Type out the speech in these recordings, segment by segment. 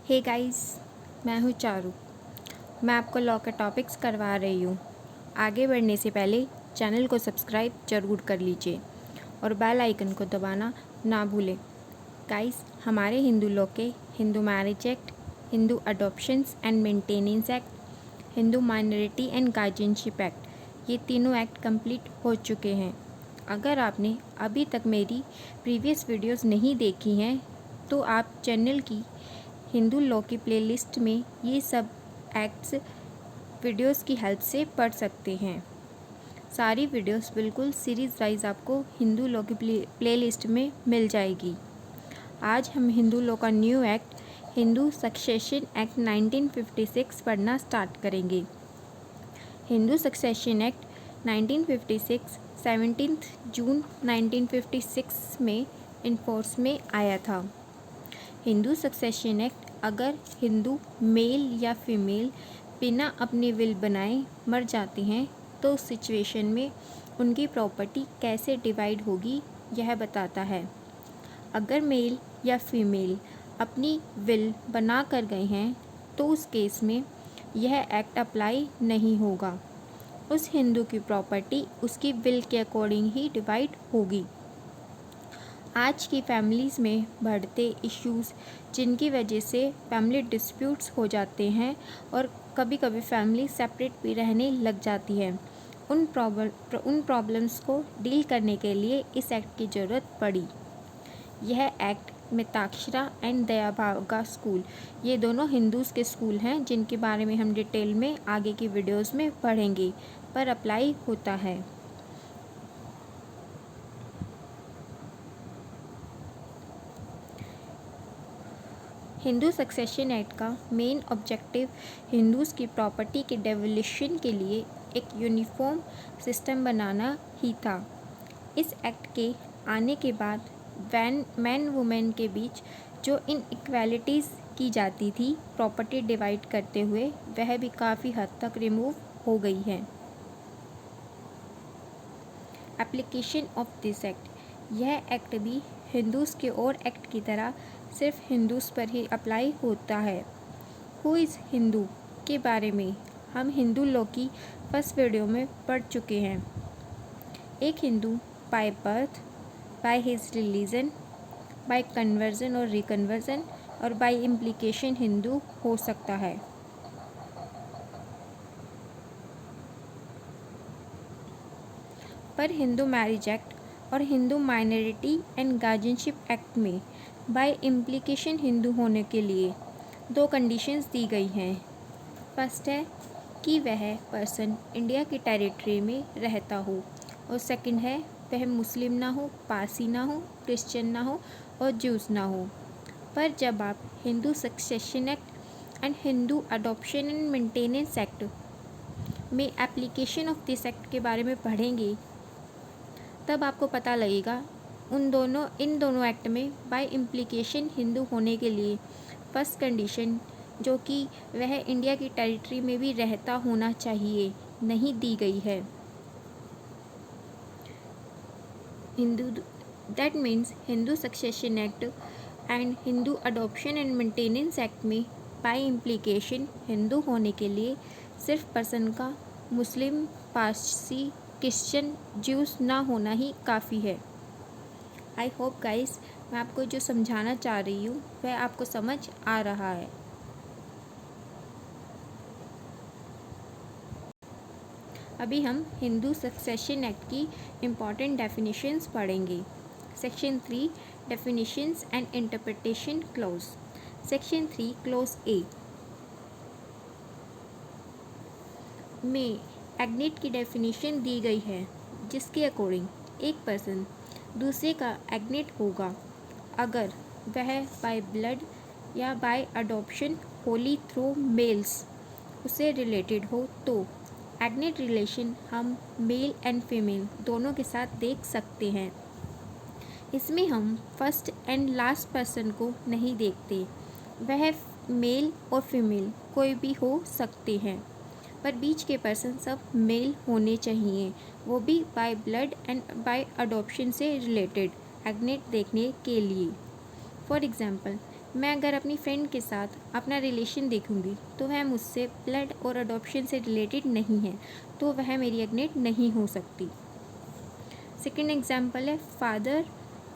Hey guys, मैं हूँ चारू। मैं आपको लॉ के टॉपिक्स करवा रही हूँ। आगे बढ़ने से पहले चैनल को सब्सक्राइब ज़रूर कर लीजिए और बेल आइकन को दबाना ना भूलें। गाइस, हमारे हिंदू लॉ के Hindu marriage act, Hindu adoptions and maintenance act, Hindu minority and guardianship act, ये तीनों एक्ट कंप्लीट हो चुके हैं। अगर आपने अभी तक मेरी प्रीवियस वीडियोस नहीं देखी हैं तो आप चैनल की हिंदू लॉ की प्लेलिस्ट में ये सब एक्ट्स वीडियोस की हेल्प से पढ़ सकते हैं। सारी वीडियोस बिल्कुल सीरीज़ वाइज आपको हिंदू लॉ की प्लेलिस्ट में मिल जाएगी। आज हम हिंदू लॉ का new act Hindu succession act 1956 पढ़ना स्टार्ट करेंगे। हिंदू सक्सेशन एक्ट 1956 17 जून 1956 में इन्फोर्स में आया था। हिंदू सक्सेशन एक्ट अगर हिंदू मेल या फीमेल बिना अपने विल बनाए मर जाते हैं तो उस सिचुएशन में उनकी प्रॉपर्टी कैसे डिवाइड होगी यह बताता है। अगर मेल या फीमेल अपनी विल बना कर गए हैं तो उस केस में यह एक्ट अप्लाई नहीं होगा। उस हिंदू की प्रॉपर्टी उसकी विल के अकॉर्डिंग ही डिवाइड होगी। आज की फैमिलीज़ में बढ़ते इश्यूज़ जिनकी वजह से फैमिली डिस्प्यूट्स हो जाते हैं और कभी कभी फैमिली सेपरेट भी रहने लग जाती है, उन प्रॉब्लम्स को डील करने के लिए इस एक्ट की ज़रूरत पड़ी। यह act Mitakshara and Dayabhaga school, ये दोनों हिंदूज़ के स्कूल हैं जिनके बारे में हम डिटेल में आगे की वीडियोज़ में पढ़ेंगे, पर अप्लाई होता है। हिंदू सक्सेशन एक्ट का मेन ऑब्जेक्टिव हिंदूज़ की प्रॉपर्टी के डेवोल्यूशन के लिए एक यूनिफॉर्म सिस्टम बनाना ही था। इस एक्ट के आने के बाद मैन वुमेन के बीच जो इनइक्वालिटीज़ की जाती थी प्रॉपर्टी डिवाइड करते हुए, वह भी काफ़ी हद तक रिमूव हो गई है। एप्लीकेशन ऑफ दिस एक्ट, यह एक्ट भी हिंदूज़ के और एक्ट की तरह सिर्फ हिंदूज़ पर ही अप्लाई होता है। हु इज़ हिंदू के बारे में हम हिंदू लॉ की फर्स्ट वीडियो में पढ़ चुके हैं। एक Hindu by birth, by his religion, bye conversion और रिकन्वर्जन और बाय इम्प्लीकेशन हिंदू हो सकता है। पर हिंदू मैरिज एक्ट और Hindu minority and guardianship act में बाय इम्प्लीकेशन हिंदू होने के लिए दो कंडीशंस दी गई हैं। फर्स्ट है कि वह पर्सन इंडिया की टेरिटरी में रहता हो और सेकंड है वह मुस्लिम ना हो, पारसी ना हो, क्रिश्चियन ना हो और ज्यूज़ ना हो। पर जब आप Hindu succession act and Hindu adoption and maintenance act में एप्लीकेशन ऑफ दिस एक्ट के बारे में पढ़ेंगे तब आपको पता लगेगा इन दोनों एक्ट में बाय इम्प्लीकेशन हिंदू होने के लिए फर्स्ट कंडीशन जो कि वह इंडिया की टेरिटरी में भी रहता होना चाहिए नहीं दी गई है। That means Hindu succession act and Hindu adoption and maintenance act में बाय इम्प्लीकेशन हिंदू होने के लिए सिर्फ पर्सन का मुस्लिम, पारसी, क्रिश्चियन, ज्यूज़ ना होना ही काफ़ी है। आई होप गाइस, मैं आपको जो समझाना चाह रही हूँ वह आपको समझ आ रहा है। अभी हम हिंदू सक्सेशन एक्ट की इम्पॉर्टेंट डेफिनेशंस पढ़ेंगे। Section 3 definitions and interpretation clause. Section 3 clause A में एग्नेट की डेफिनेशन दी गई है जिसके अकॉर्डिंग एक पर्सन दूसरे का एग्नेट होगा अगर वह बाय ब्लड या by adoption wholly through males उससे रिलेटेड हो तो एग्नेट रिलेशन हम मेल एंड फीमेल दोनों के साथ देख सकते हैं। इसमें हम फर्स्ट एंड लास्ट पर्सन को नहीं देखते, वह मेल और फीमेल कोई भी हो सकते हैं, पर बीच के पर्सन सब मेल होने चाहिए, वो भी by blood and by adoption से रिलेटेड एग्नेट देखने के लिए। फॉर एग्जांपल, मैं अगर अपनी फ्रेंड के साथ अपना रिलेशन देखूंगी तो वह मुझसे ब्लड और अडॉप्शन से रिलेटेड नहीं है, तो वह मेरी एग्नेट नहीं हो सकती। सेकंड एग्जांपल है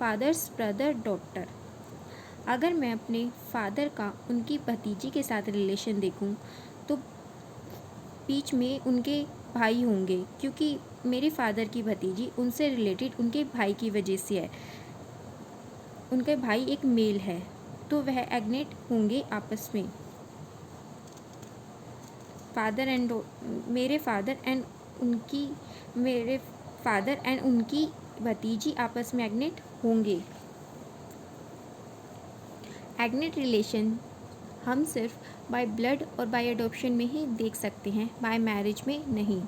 फादर्स ब्रदर डॉटर। अगर मैं अपने फादर का उनकी भतीजी के साथ रिलेशन देखूं तो बीच में उनके भाई होंगे, क्योंकि मेरे फादर की भतीजी उनसे रिलेटेड उनके भाई की वजह से है। उनके भाई एक मेल है, तो वह एग्नेट होंगे आपस में। मेरे फादर एंड उनकी भतीजी आपस में एग्नेट होंगे। एग्नेट रिलेशन हम सिर्फ बाय ब्लड और बाय अडॉप्शन में ही देख सकते हैं, बाय मैरिज में नहीं।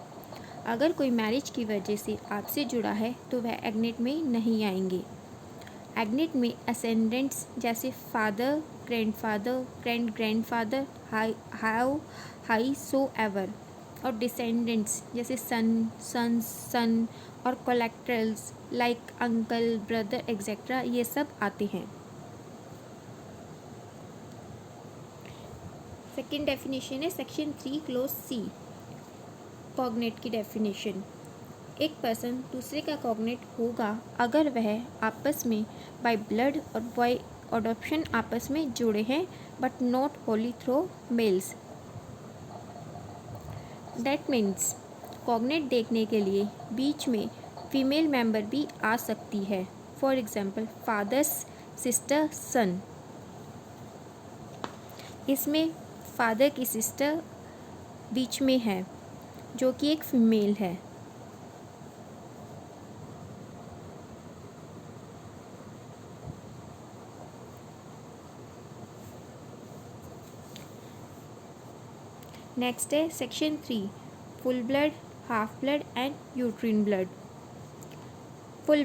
अगर कोई मैरिज की वजह से आपसे जुड़ा है तो वह एग्नेट में नहीं आएंगे। एग्नेट में असेंडेंट्स जैसे father, grandfather, grandfather, high so ever, और डिसेंडेंट्स जैसे सन और collaterals like uncle, brother etcetera, ये सब आते हैं। सेकेंड डेफिनेशन है सेक्शन 3 क्लोज सी, कॉग्नेट की डेफिनेशन। एक पर्सन दूसरे का कॉग्नेट होगा अगर वह आपस में बाय ब्लड और बाय अडॉप्शन आपस में जुड़े हैं, but not wholly through males. That means cognate देखने के लिए बीच में फीमेल मेंबर भी आ सकती है। फॉर एग्जाम्पल फादर्स सिस्टर सन, इसमें फादर की सिस्टर बीच में है जो कि एक फीमेल है। नेक्स्ट है section 3 full blood, half blood and uterine blood. Full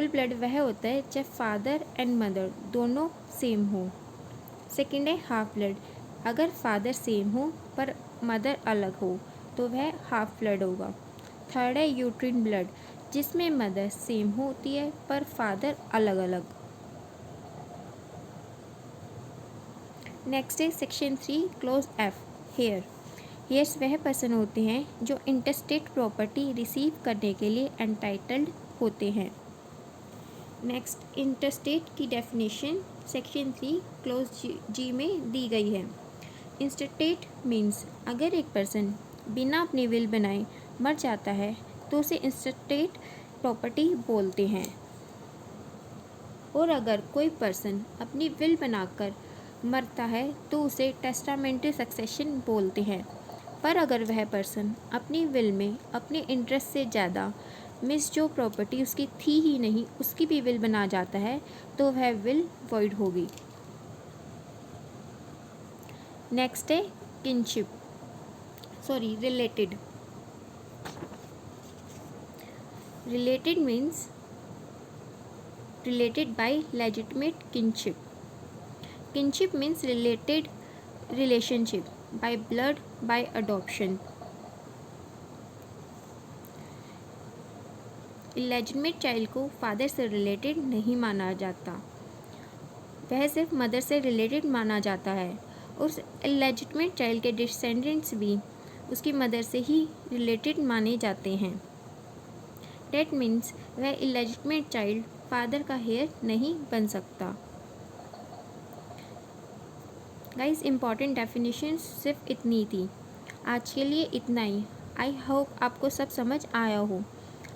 blood वह होता है जब फादर एंड मदर दोनों सेम हो। सेकंड है हाफ ब्लड, अगर फादर सेम हो पर मदर अलग हो तो वह हाफ ब्लड होगा। थर्ड है यूट्रिन ब्लड, जिसमें मदर सेम होती है पर फादर अलग अलग। नेक्स्ट है सेक्शन 3 क्लोज एफ, हेयर्स वह पर्सन होते हैं जो इंटरस्टेट प्रॉपर्टी रिसीव करने के लिए एंटाइटल्ड होते हैं। नेक्स्ट इंटरस्टेट की डेफिनेशन सेक्शन 3 क्लोज जी में दी गई है। इंटरस्टेट मीन्स अगर एक पर्सन बिना अपनी विल बनाए मर जाता है तो उसे इंटरस्टेट प्रॉपर्टी बोलते हैं। और अगर कोई पर्सन अपनी विल बनाकर मरता है तो उसे टेस्टामेंटरी सक्सेशन बोलते हैं। पर अगर वह पर्सन अपनी विल में अपने इंटरेस्ट से ज़्यादा मिस जो प्रॉपर्टी उसकी थी ही नहीं उसकी भी विल बना जाता है तो वह विल वॉइड होगी। नेक्स्ट है kinship, related. Related means related by legitimate kinship. Kinship means related relationship by blood bye adoption. Illegitimate child को फादर से रिलेटेड नहीं माना जाता, वह सिर्फ मदर से रिलेटेड माना जाता है। उस इलेजिटिमेट चाइल्ड के डिसेंडेंट्स भी उसकी मदर से ही रिलेटेड माने जाते हैं। डेट मीन्स वह इलेजिटिमेट चाइल्ड फादर का हेयर नहीं बन सकता। गाइस इम्पॉर्टेंट डेफिनेशन सिर्फ इतनी थी। आज के लिए इतना ही। आई होप आपको सब समझ आया हो।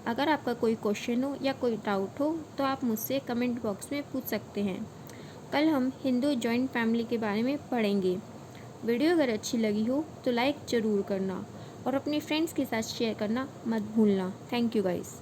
अगर आपका कोई क्वेश्चन हो या कोई डाउट हो तो आप मुझसे कमेंट बॉक्स में पूछ सकते हैं। कल हम हिंदू जॉइंट फैमिली के बारे में पढ़ेंगे। वीडियो अगर अच्छी लगी हो तो लाइक ज़रूर करना और अपने फ्रेंड्स के साथ शेयर करना मत भूलना। Thank you guys.